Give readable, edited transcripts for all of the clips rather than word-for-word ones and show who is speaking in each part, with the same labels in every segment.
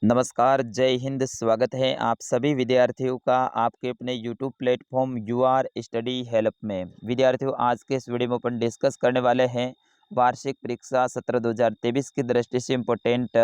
Speaker 1: नमस्कार, जय हिंद। स्वागत है आप सभी विद्यार्थियों का आपके अपने YouTube platform your study help में। विद्यार्थियों, आज के इस वीडियो में अपन डिस्कस करने वाले हैं वार्षिक परीक्षा सत्र 2023 की दृष्टि से इम्पोर्टेंट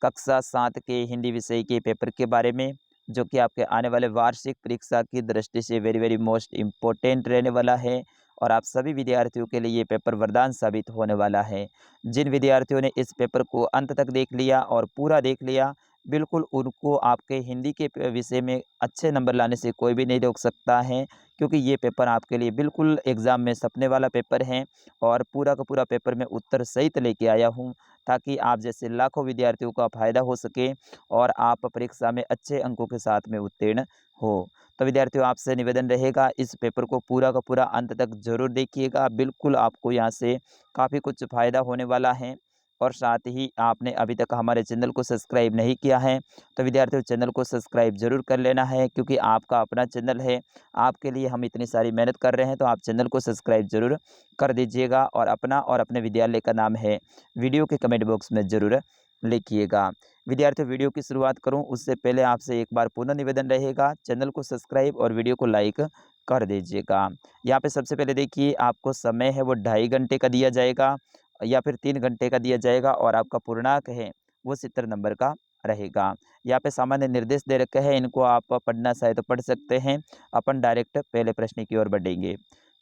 Speaker 1: कक्षा 7 के हिंदी विषय के पेपर के बारे में, जो कि आपके आने वाले वार्षिक परीक्षा की दृष्टि से वेरी वेरी मोस्ट इम्पोर्टेंट रहने वाला है। और आप सभी विद्यार्थियों के लिए ये पेपर वरदान साबित होने वाला है। जिन विद्यार्थियों ने इस पेपर को अंत तक देख लिया और पूरा देख लिया, बिल्कुल उनको आपके हिंदी के विषय में अच्छे नंबर लाने से कोई भी नहीं रोक सकता है, क्योंकि ये पेपर आपके लिए बिल्कुल एग्ज़ाम में सपने वाला पेपर है। और पूरा का पूरा पेपर मैं उत्तर सहित लेके आया हूँ, ताकि आप जैसे लाखों विद्यार्थियों का फ़ायदा हो सके और आप परीक्षा में अच्छे अंकों के साथ में उत्तीर्ण हो। तो विद्यार्थियों, आपसे निवेदन रहेगा, इस पेपर को पूरा का पूरा अंत तक ज़रूर देखिएगा। बिल्कुल आपको यहाँ से काफ़ी कुछ फ़ायदा होने वाला है। और साथ ही आपने अभी तक हमारे चैनल को सब्सक्राइब नहीं किया है, तो विद्यार्थियों चैनल को सब्सक्राइब ज़रूर कर लेना है, क्योंकि आपका अपना चैनल है। आपके लिए हम इतनी सारी मेहनत कर रहे हैं, तो आप चैनल को सब्सक्राइब ज़रूर कर दीजिएगा। और अपना और अपने विद्यालय का नाम है वीडियो के कमेंट बॉक्स में ज़रूर लिखिएगा। विद्यार्थियों, वीडियो की शुरुआत करूं उससे पहले आपसे एक बार पुनः निवेदन रहेगा, चैनल को सब्सक्राइब और वीडियो को लाइक कर दीजिएगा। यहाँ पे सबसे पहले देखिए, आपको समय है वो 2.5 घंटे का दिया जाएगा या फिर 3 घंटे का दिया जाएगा, और आपका पूर्णांक है वो 70 नंबर का रहेगा। यहाँ पे सामान्य निर्देश दे रखे हैं, इनको आप पढ़ना चाहे तो पढ़ सकते हैं। अपन डायरेक्ट पहले प्रश्न की ओर बढ़ेंगे।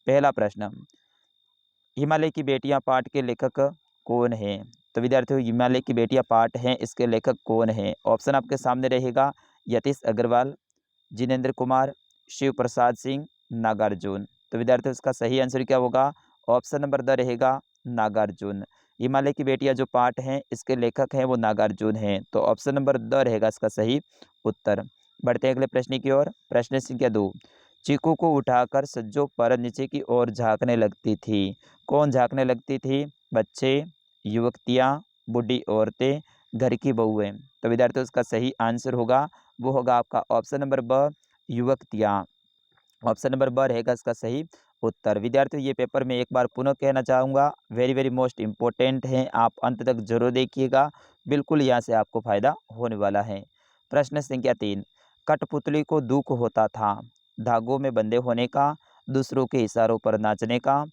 Speaker 1: पहला प्रश्न, हिमालय की बेटियां पाठ के लेखक कौन हैं? तो विद्यार्थियों, हिमालय की बेटियां पाठ हैं, इसके लेखक कौन हैं? ऑप्शन आपके सामने रहेगा, यतीश अग्रवाल, जिनेंद्र कुमार, शिव प्रसाद सिंह, नागार्जुन। तो विद्यार्थियों, इसका सही आंसर क्या होगा? ऑप्शन नंबर द रहेगा, नागार्जुन। हिमालय की बेटियां जो पाठ हैं, इसके लेखक हैं वो नागार्जुन हैं, तो ऑप्शन नंबर द रहेगा इसका सही उत्तर। बढ़ते हैं अगले प्रश्न की ओर। प्रश्न संख्या 2, चीकू को उठाकर सज्जों पर नीचे की ओर झांकने लगती थी। कौन झांकने लगती थी? बच्चे, युवतियां, बूढ़ी औरतें, घर की बहुएं। तो विद्यार्थियों, इसका सही आंसर होगा वो होगा आपका ऑप्शन नंबर ब, युवतियां। ऑप्शन नंबर ब रहेगा इसका सही उत्तर। विद्यार्थियों, ये पेपर में एक बार पुनः कहना चाहूँगा, वेरी वेरी मोस्ट इम्पोर्टेंट है, आप अंत तक जरूर देखिएगा। बिल्कुल यहाँ से आपको फायदा होने वाला है। प्रश्न संख्या 3, कठपुतली को दुख होता था धागों में बंधे होने का, दूसरों के इशारों पर नाचने का,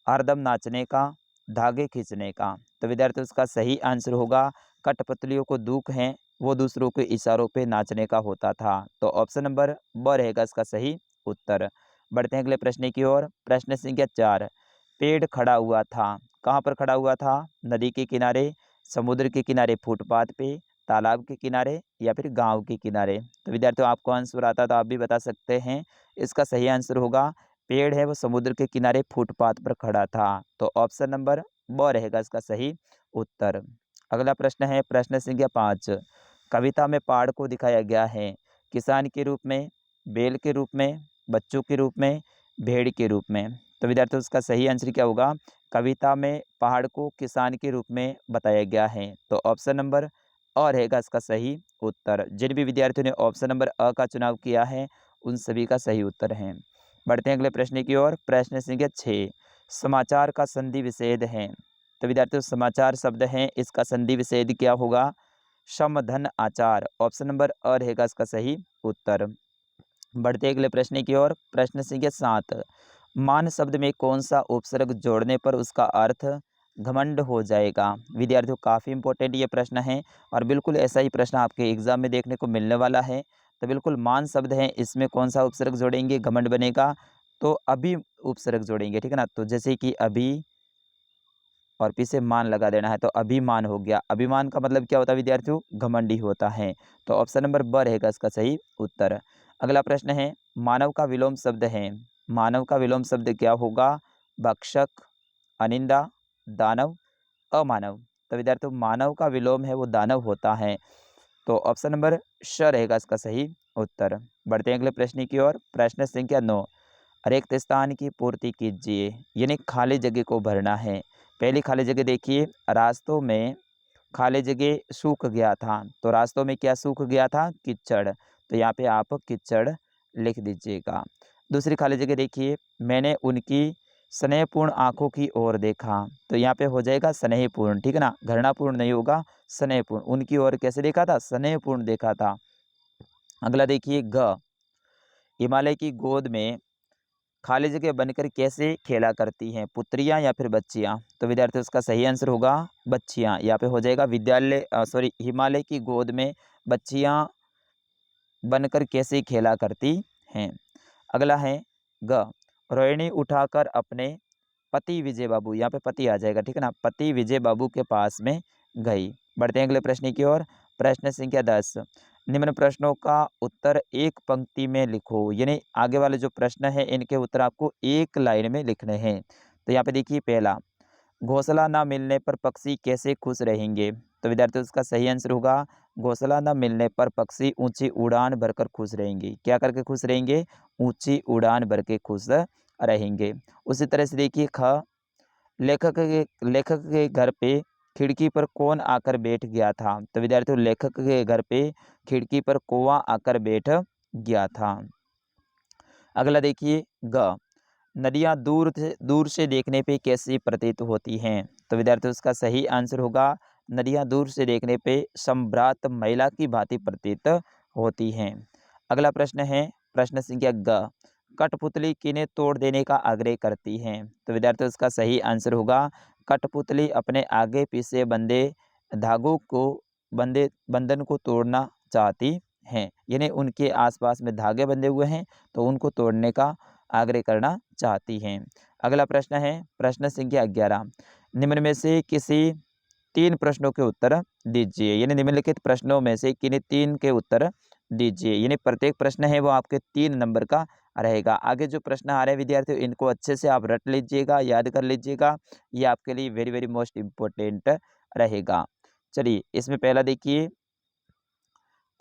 Speaker 1: हरदम नाचने का, धागे खींचने का। तो विद्यार्थियों, इसका सही आंसर होगा, कठपुतलियों को दुख है वो दूसरों के इशारों पे नाचने का होता था, तो ऑप्शन नंबर ब रहेगा इसका सही उत्तर। बढ़ते हैं अगले प्रश्न की ओर। प्रश्न संख्या 4, पेड़ खड़ा हुआ था, कहाँ पर खड़ा हुआ था? नदी के किनारे, समुद्र के किनारे, फुटपाथ पे, तालाब के किनारे या फिर गांव के किनारे। तो विद्यार्थियों, आपको आंसर आता तो आप भी बता सकते हैं। इसका सही आंसर होगा, पेड़ है वो समुद्र के किनारे फुटपाथ पर खड़ा था, तो ऑप्शन नंबर ब रहेगा इसका सही उत्तर। अगला प्रश्न है प्रश्न संख्या 5, कविता में पहाड़ को दिखाया गया है किसान के रूप में, बैल के रूप में, बच्चों के रूप में, भेड़ के रूप में। तो विद्यार्थियों, उसका सही आंसर क्या होगा? कविता में पहाड़ को किसान के रूप में बताया गया है, तो ऑप्शन नंबर अ रहेगा इसका सही उत्तर। जिन भी विद्यार्थियों ने ऑप्शन नंबर अ का चुनाव किया है, उन सभी का सही उत्तर है। बढ़ते हैं अगले प्रश्न की ओर। प्रश्न संख्या 6, समाचार का संधि विच्छेद है। तो विद्यार्थियों, समाचार शब्द हैं, इसका संधि विच्छेद क्या होगा? समधन आचार। ऑप्शन नंबर अ रहेगा इसका सही उत्तर। बढ़ते अगले प्रश्न की ओर। प्रश्न संख्या 7, मान शब्द में कौन सा उपसर्ग जोड़ने पर उसका अर्थ घमंड हो जाएगा? विद्यार्थियों, काफ़ी इंपॉर्टेंट ये प्रश्न है, और बिल्कुल ऐसा ही प्रश्न आपके एग्जाम में देखने को मिलने वाला है। तो बिल्कुल मान शब्द है, इसमें कौन सा उपसर्ग जोड़ेंगे घमंड बनेगा? तो अभी उपसर्ग जोड़ेंगे, ठीक है ना। तो जैसे कि अभी और पीछे मान लगा देना है, तो अभिमान हो गया। अभिमान का मतलब क्या होता है विद्यार्थियों? घमंडी होता है, तो ऑप्शन नंबर ब रहेगा इसका सही उत्तर। अगला प्रश्न है, मानव का विलोम शब्द है, मानव का विलोम शब्द क्या होगा? भक्षक, अनिंदा, दानव, अमानव। तो विद्यार्थियों, मानव का विलोम है वो दानव होता है, तो ऑप्शन नंबर श रहेगा इसका सही उत्तर। बढ़ते हैं अगले प्रश्न की ओर। प्रश्न संख्या 9, रिक्त स्थान की पूर्ति कीजिए, यानी खाली जगह को भरना है। पहली खाली जगह देखिए, रास्तों में खाली जगह सूख गया था, तो रास्तों में क्या सूख गया था? कीचड़, तो यहाँ पे आप कीचड़ लिख दीजिएगा। दूसरी खाली जगह देखिए, मैंने उनकी स्नेहपूर्ण आंखों की ओर देखा, तो यहाँ पे हो जाएगा स्नेहपूर्ण, ठीक है ना, घृणापूर्ण नहीं होगा, स्नेहपूर्ण। उनकी ओर कैसे देखा था? स्नेहपूर्ण देखा था। अगला देखिए ग, हिमालय की गोद में खाली जगह बनकर कैसे खेला करती हैं, पुत्रियां या फिर बच्चियां? तो विद्यार्थी उसका सही आंसर होगा बच्चियां। यहाँ पे हो जाएगा हिमालय की गोद में बच्चियां बनकर कैसे खेला करती हैं। अगला है ग, रोहिणी उठाकर अपने पति विजय बाबू, यहाँ पे पति आ जाएगा, ठीक है ना, पति विजय बाबू के पास में गई। बढ़ते हैं अगले प्रश्न की ओर। प्रश्न संख्या 10, निम्न प्रश्नों का उत्तर एक पंक्ति में लिखो, यानी आगे वाले जो प्रश्न है इनके उत्तर आपको एक लाइन में लिखने हैं। तो यहाँ पे देखिए पहला, घोंसला न मिलने पर पक्षी कैसे खुश रहेंगे? तो विद्यार्थी उसका सही आंसर होगा घोंसला न मिलने पर पक्षी ऊंची उड़ान भरकर खुश रहेंगे। क्या करके खुश रहेंगे? ऊंची उड़ान भर के खुश रहेंगे। उसी तरह से देखिए ख, लेखक के घर पे खिड़की पर कौन आकर बैठ गया था? तो विद्यार्थियों लेखक के घर पे खिड़की पर कौवा आकर बैठ गया था। अगला देखिए ग, नदियाँ दूर से देखने पे कैसी प्रतीत होती हैं? तो विद्यार्थियों उसका सही आंसर होगा नदियाँ दूर से देखने पे संभ्रात महिला की भांति प्रतीत होती हैं। अगला प्रश्न है प्रश्न संख्या ग, कठपुतली किन्हें तोड़ देने का आग्रह करती हैं? तो विद्यार्थियों उसका सही आंसर होगा कठपुतली अपने आगे पीछे बंधे धागों को बंधन को तोड़ना चाहती हैं, यानी उनके आसपास में धागे बंधे हुए हैं तो उनको तोड़ने का आग्रह करना चाहती हैं। अगला प्रश्न है प्रश्न संख्या 11, निम्न में से किसी 3 प्रश्नों के उत्तर दीजिए, यानी निम्नलिखित प्रश्नों में से किन्हीं 3 के उत्तर दीजिए, यानी प्रत्येक प्रश्न है वो आपके 3 नंबर का रहेगा। आगे जो प्रश्न आ रहे हैं विद्यार्थियों इनको अच्छे से आप रट लीजिएगा, याद कर लीजिएगा, ये आपके लिए वेरी वेरी मोस्ट इम्पोर्टेंट रहेगा। चलिए इसमें पहला देखिए,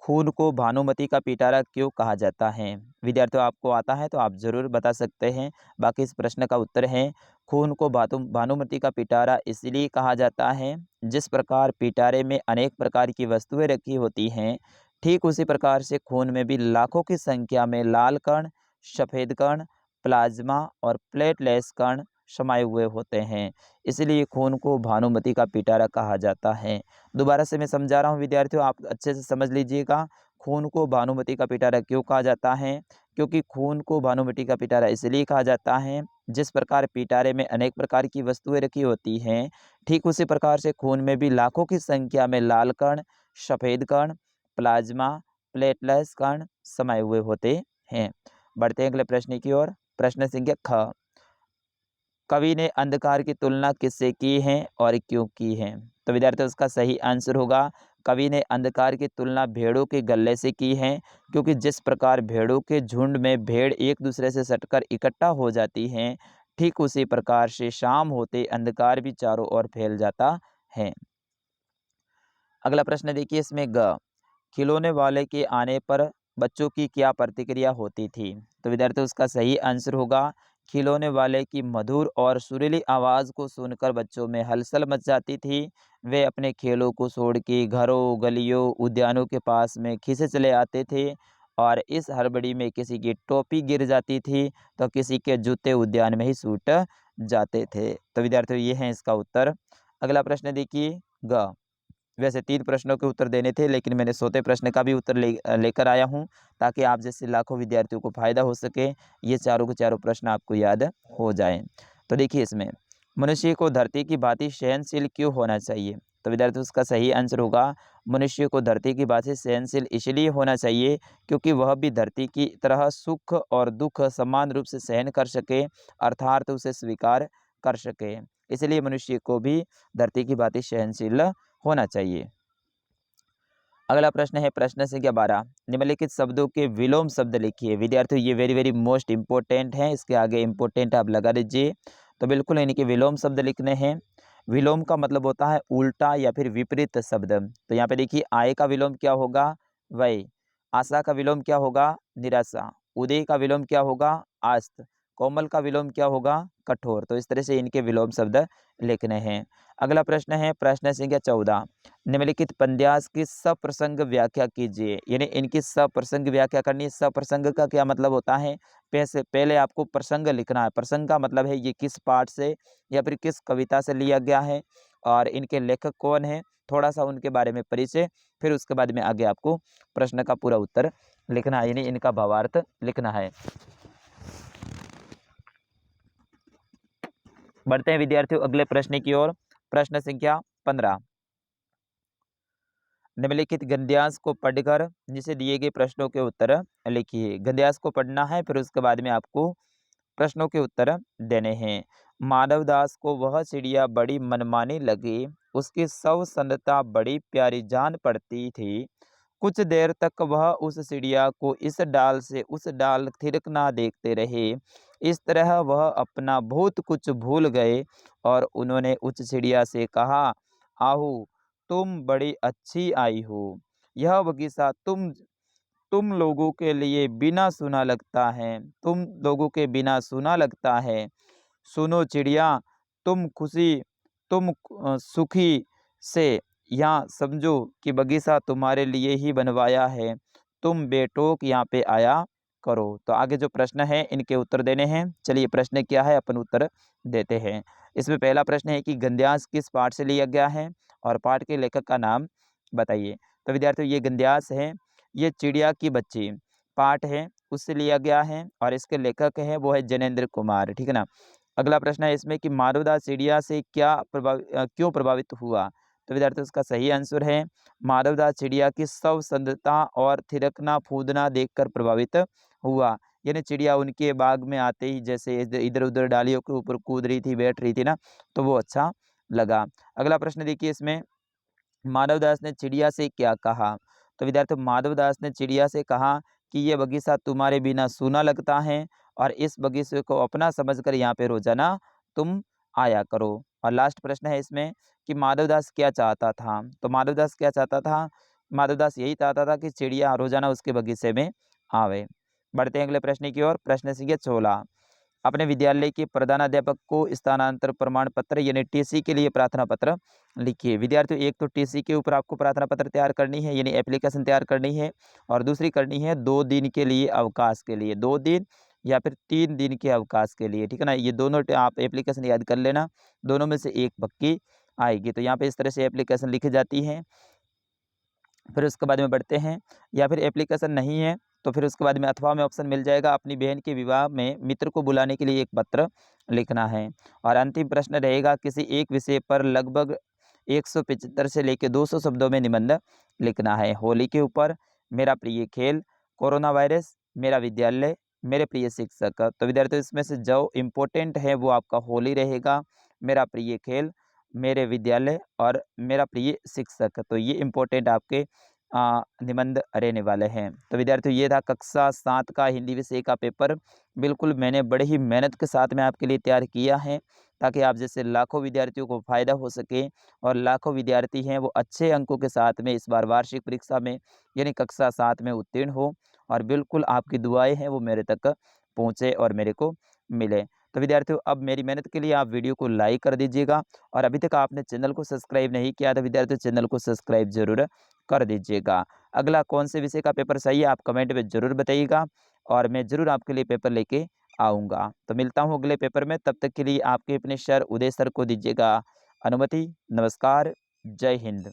Speaker 1: खून को भानुमति का पिटारा क्यों कहा जाता है? विद्यार्थियों आपको आता है तो आप जरूर बता सकते हैं। बाकी इस प्रश्न का उत्तर है खून को भानुमति का पिटारा इसलिए कहा जाता है, जिस प्रकार पिटारे में अनेक प्रकार की वस्तुएं रखी होती हैं, ठीक उसी प्रकार से खून में भी लाखों की संख्या में लाल कण, सफ़ेद कण, प्लाज्मा और प्लेटलेट्स कण समाये हुए होते हैं, इसलिए खून को भानुमति का पिटारा कहा जाता है। दोबारा से मैं समझा रहा हूँ विद्यार्थियों, आप अच्छे से समझ लीजिएगा। खून को भानुमति का पिटारा क्यों कहा जाता है? क्योंकि खून को भानुमति का पिटारा इसलिए कहा जाता है, जिस प्रकार पिटारे में अनेक प्रकार की वस्तुएं रखी होती हैं, ठीक उसी प्रकार से खून में भी लाखों की संख्या में लाल कण, सफ़ेद कण, प्लाज्मा, प्लेटलेट्स कण समाये हुए होते हैं। बढ़ते हैं अगले प्रश्न की ओर। प्रश्न संख्या ख, कवि ने अंधकार की तुलना किससे की है और क्यों की है? तो विद्यार्थियों उसका सही आंसर होगा कवि ने अंधकार की तुलना भेड़ों के गले से की है, क्योंकि जिस प्रकार भेड़ों के झुंड में भेड़ एक दूसरे से सटकर इकट्ठा हो जाती हैं, ठीक उसी प्रकार से शाम होते अंधकार भी चारों ओर फैल जाता है। अगला प्रश्न देखिए इसमें ग, खिलौने वाले के आने पर बच्चों की क्या प्रतिक्रिया होती थी? तो विद्यार्थियों उसका सही आंसर होगा खिलौने वाले की मधुर और सुरीली आवाज़ को सुनकर बच्चों में हलचल मच जाती थी। वे अपने खेलों को छोड़ के घरों, गलियों, उद्यानों के पास में खींचे चले आते थे, और इस हड़बड़ी में किसी की टोपी गिर जाती थी तो किसी के जूते उद्यान में ही छूट जाते थे। तो विद्यार्थियों ये है इसका उत्तर। अगला प्रश्न देखिए ग, वैसे 3 प्रश्नों के उत्तर देने थे, लेकिन मैंने 100वें प्रश्न का भी उत्तर लेकर आया हूँ, ताकि आप जैसे लाखों विद्यार्थियों को फ़ायदा हो सके, ये चारों के चारों प्रश्न आपको याद हो जाएँ। तो देखिए इसमें, मनुष्य को धरती की भांति सहनशील क्यों होना चाहिए? तो विद्यार्थी उसका सही आंसर होगा मनुष्य को धरती की भांति सहनशील इसलिए होना चाहिए, क्योंकि वह भी धरती की तरह सुख और दुख समान रूप से सहन कर सके, अर्थात उसे स्वीकार कर सके। इसलिए मनुष्य को भी धरती की भांति सहनशील होना चाहिए। अगला प्रश्न है प्रश्न संख्या 12, निम्नलिखित शब्दों के विलोम शब्द लिखिए। विद्यार्थियों ये वेरी वेरी मोस्ट इंपॉर्टेंट है, इसके आगे इंपॉर्टेंट आप लगा दीजिए। तो बिल्कुल इनके विलोम शब्द लिखने हैं। विलोम का मतलब होता है उल्टा या फिर विपरीत शब्द। तो यहाँ पे देखिए आय का विलोम क्या होगा? वय। आशा का विलोम क्या होगा? निराशा। उदय का विलोम क्या होगा? आस्त। कोमल का विलोम क्या होगा? कठोर। तो इस तरह से इनके विलोम शब्द लिखने हैं। अगला प्रश्न है प्रश्न संख्या 14, निम्नलिखित पद्यांश की सप्रसंग व्याख्या कीजिए। यानी इनकी सप्रसंग व्याख्या करनी है। सप्रसंग का क्या मतलब होता है? पहले आपको प्रसंग लिखना है। प्रसंग का मतलब है ये किस पाठ से या फिर किस कविता से लिया गया है और इनके लेखक कौन है, थोड़ा सा उनके बारे में परिचय, फिर उसके बाद में आगे आपको प्रश्न का पूरा उत्तर लिखना है, यानी इनका भावार्थ लिखना है। बढ़ते हैं विद्यार्थियों अगले प्रश्न की ओर। प्रश्न संख्या 15, निम्नलिखित गद्यांश को पढ़कर जिसे दिए गए प्रश्नों के उत्तर लिखिए। गद्यांश को पढ़ना है, फिर उसके बाद में आपको प्रश्नों के उत्तर देने हैं। माधवदास को वह चिड़िया बड़ी मनमानी लगी, उसकी सौंदर्यता बड़ी प्यारी जान पड़ती थी। कुछ देर तक वह उस चिड़िया को इस डाल से उस डाल थिरकना देखते रहे। इस तरह वह अपना बहुत कुछ भूल गए और उन्होंने उस चिड़िया से कहा, आहू तुम बड़ी अच्छी आई हो। यह बगीचा तुम लोगों के लिए बिना सुना लगता है, तुम लोगों के बिना सुना लगता है। सुनो चिड़िया, तुम सुखी से यहाँ समझो कि बगीचा तुम्हारे लिए ही बनवाया है, तुम बेटोक यहाँ पे आया करो। तो आगे जो प्रश्न है इनके उत्तर देने हैं। चलिए प्रश्न क्या है अपन उत्तर देते हैं। इसमें पहला प्रश्न है कि गद्यांश किस पाठ से लिया गया है और पाठ के लेखक का नाम बताइए। तो विद्यार्थियों ये गद्यांश है, ये चिड़िया की बच्ची पाठ है उससे लिया गया है और इसके लेखक है वो है जैनेन्द्र कुमार, ठीक है ना। अगला प्रश्न है इसमें कि माधवदास चिड़िया से क्यों प्रभावित हुआ। तो विद्यार्थियों इसका सही आंसर है माधवदास चिड़िया की सौंदर्यता और थिरकना फूदना देखकर प्रभावित हुआ। यानी चिड़िया उनके बाग में आते ही जैसे इधर उधर डालियों के ऊपर कूद रही थी, बैठ रही थी ना, तो वो अच्छा लगा। अगला प्रश्न देखिए इसमें, माधवदास ने चिड़िया से क्या कहा। तो विद्यार्थियों माधवदास ने चिड़िया से कहा कि ये बगीचा तुम्हारे बिना सूना लगता है और इस बगीचे को अपना समझकर यहाँ पे रोजाना तुम आया करो। और लास्ट प्रश्न है इसमें कि माधवदास क्या चाहता था। तो माधवदास क्या चाहता था, माधवदास यही चाहता था कि चिड़िया रोजाना उसके बगीचे में आवे। बढ़ते हैं अगले प्रश्न की ओर। प्रश्न संख्या 16, अपने विद्यालय के प्रधानाध्यापक को स्थानांतर प्रमाण पत्र यानी टीसी के लिए प्रार्थना पत्र लिखिए। विद्यार्थियों एक तो टीसी के ऊपर आपको प्रार्थना पत्र तैयार करनी है यानी एप्लीकेशन तैयार करनी है और दूसरी करनी है 2 दिन के लिए अवकाश के लिए, 2 दिन या फिर 3 दिन के अवकाश के लिए, ठीक है ना। ये दोनों आप एप्लीकेशन याद कर लेना, दोनों में से एक पक्की आएगी। तो यहाँ पे इस तरह से एप्लीकेशन लिखी जाती है। फिर उसके बाद में बढ़ते हैं, या फिर एप्लीकेशन नहीं है तो फिर उसके बाद में अथवा में ऑप्शन मिल जाएगा, अपनी बहन के विवाह में मित्र को बुलाने के लिए एक पत्र लिखना है। और अंतिम प्रश्न रहेगा किसी एक विषय पर लगभग 175 से लेकर 200 शब्दों में निबंध लिखना है। होली के ऊपर, मेरा प्रिय खेल, कोरोना वायरस, मेरा विद्यालय, मेरे प्रिय शिक्षक। तो विद्यार्थियों इसमें से जो इम्पोर्टेंट है वो आपका होली रहेगा, मेरा प्रिय खेल, मेरे विद्यालय और मेरा प्रिय शिक्षक। तो ये इम्पोर्टेंट आपके निबंध रहने वाले हैं। तो विद्यार्थियों ये था कक्षा 7 का हिंदी विषय का पेपर। बिल्कुल मैंने बड़े ही मेहनत के साथ में आपके लिए तैयार किया है ताकि आप जैसे लाखों विद्यार्थियों को फ़ायदा हो सके और लाखों विद्यार्थी हैं वो अच्छे अंकों के साथ में इस बार वार्षिक परीक्षा में यानी कक्षा 7 में उत्तीर्ण हो और बिल्कुल आपकी दुआएं हैं वो मेरे तक पहुँचे और मेरे को मिले। तो विद्यार्थियों अब मेरी मेहनत के लिए आप वीडियो को लाइक कर दीजिएगा और अभी तक आपने चैनल को सब्सक्राइब नहीं किया तो विद्यार्थियों चैनल को सब्सक्राइब जरूर कर दीजिएगा। अगला कौन से विषय का पेपर सही है आप कमेंट में ज़रूर बताइएगा और मैं ज़रूर आपके लिए पेपर लेके आऊँगा। तो मिलता हूँ अगले पेपर में, तब तक के लिए आपके अपने सर उदय सर को दीजिएगा अनुमति। नमस्कार, जय हिंद।